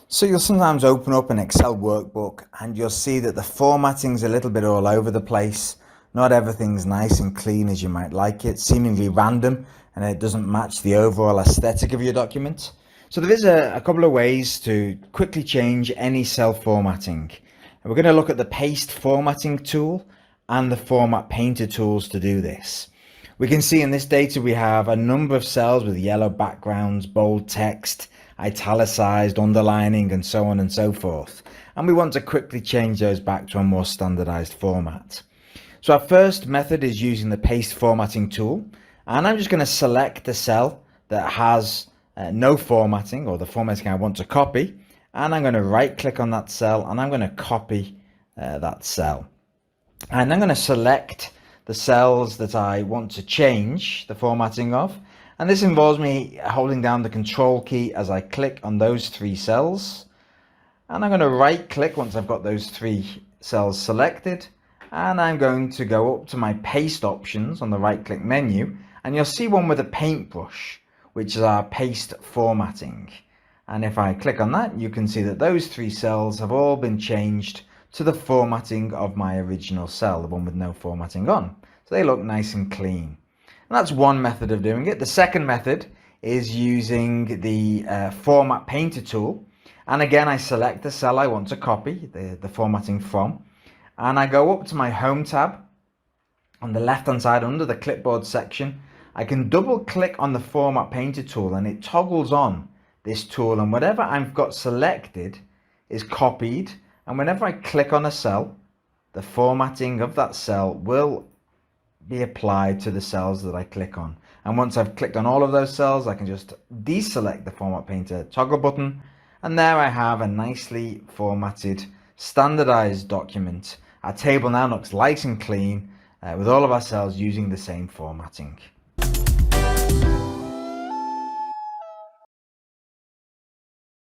So you'll sometimes open up an Excel workbook and you'll see that the formatting's a little bit all over the place. Not everything's nice and clean as you might like it, seemingly random, and it doesn't match the overall aesthetic of your document. So there is a couple of ways to quickly change any cell formatting. And we're going to look at the paste formatting tool and the format painter tools to do this. We can see in this data we have a number of cells with yellow backgrounds, bold text, italicized, underlining, and so on and so forth. And we want to quickly change those back to a more standardized format. So our first method is using the paste formatting tool. And I'm just going to select the cell that has no formatting, or the formatting I want to copy. And I'm going to right click on that cell and I'm going to copy that cell. And I'm going to select the cells that I want to change the formatting of. And this involves me holding down the control key as I click on those three cells. And I'm going to right click once I've got those three cells selected. And I'm going to go up to my paste options on the right click menu. And you'll see one with a paintbrush, which is our paste formatting. And if I click on that, you can see that those three cells have all been changed to the formatting of my original cell, the one with no formatting on. So they look nice and clean. And that's one method of doing it. The second method is using the format painter tool. And again, I select the cell I want to copy the formatting from. And I go up to my home tab on the left hand side under the clipboard section. I can double click on the format painter tool and it toggles on this tool, and whatever I've got selected is copied. And whenever I click on a cell, the formatting of that cell will be applied to the cells that I click on. And once I've clicked on all of those cells, I can just deselect the format painter toggle button. And there I have a nicely formatted, standardized document. Our table now looks nice and clean with all of our cells using the same formatting.